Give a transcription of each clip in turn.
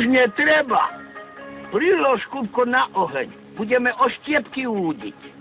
Už netreba. Prilož, Kupko, na oheň. Budeme oštiepky údiť.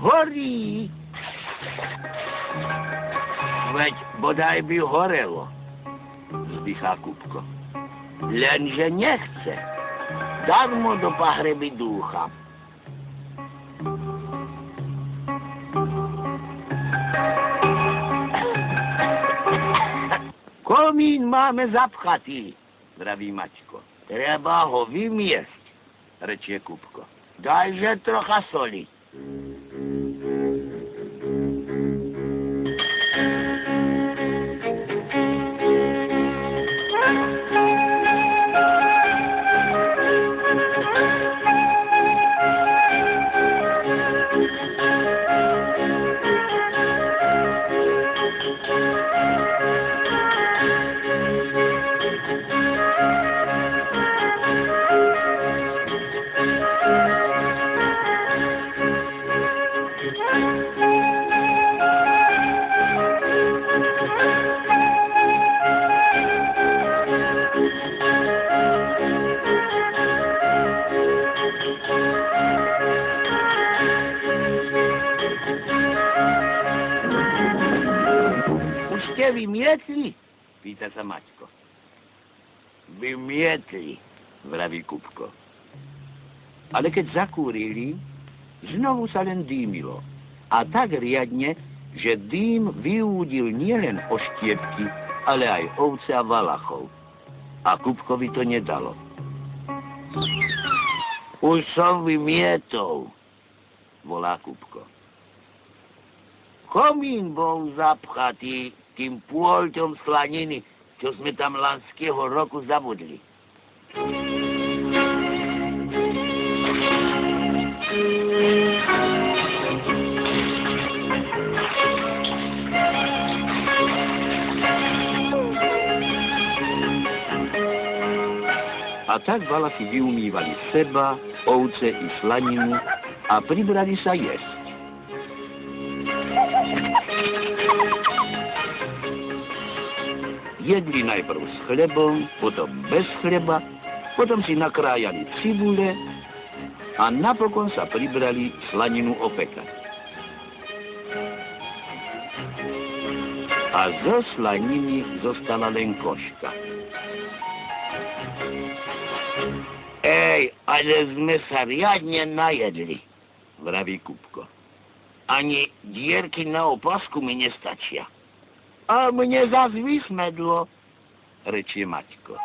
Horí. Veď bodaj by horelo, vzdychá Kupko. Lenže nechce. Darmo do pahreby dúcha. Komín máme zapchatý, vraví Maťko. Treba ho vymiesť, rečie Kupko. Dajže trocha soli. Vymietli? Pýta sa Maťko. Vymietli, vraví Kupko. Ale keď zakúrili, znovu sa len dýmilo. A tak riadne, že dým vyúdil nielen oštiepky, ale aj ovce a valachov. A Kupkovi to nedalo. Už som vymietol, volá Kupko. Komín bol zapchatý tým pôľťom slaniny, čo sme tam lanského roku zabudli. A tak valachy vyumývali seba, ovce i slaninu a pribrali sa jesť. Jedli najprv s chlebom, potom bez chleba, potom si nakrájali cibule a napokon sa pribrali slaninu opekať. A zo slaniny zostala len koška. Ej, ale sme sa riadne najedli, vraví Kupko. Ani dierky na opasku mi nestačia. A mne zas vysmedlo, rečie Maťko.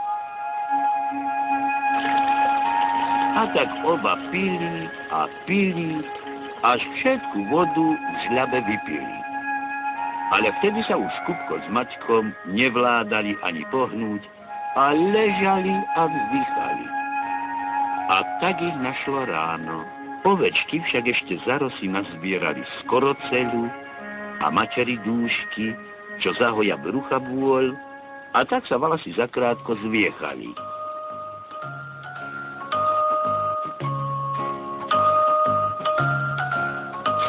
A tak oba pili a pili, až všetku vodu v žľabe vypili. Ale vtedy sa už Kupko s Maťkom nevládali ani pohnúť a ležali a vzdychali. A tak ich našlo ráno. Ovečky však ešte za rosy nazbierali skoro celú a mačeri dúšky, čo zahoja brucha bôľ, a tak sa valasi zakrátko zviechali.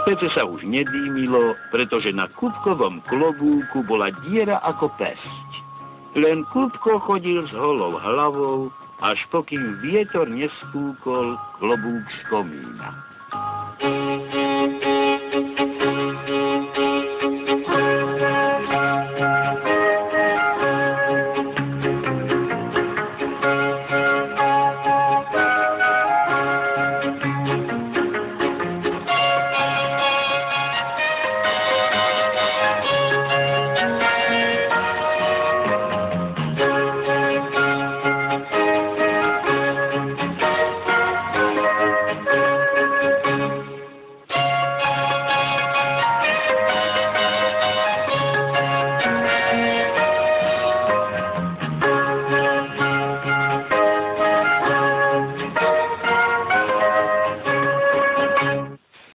Späte sa už nedýmilo, pretože na Kupkovom klobúku bola diera ako pesť. Len Kupko chodil s holou hlavou, až pokým vietor nespúkol klobúk z komína.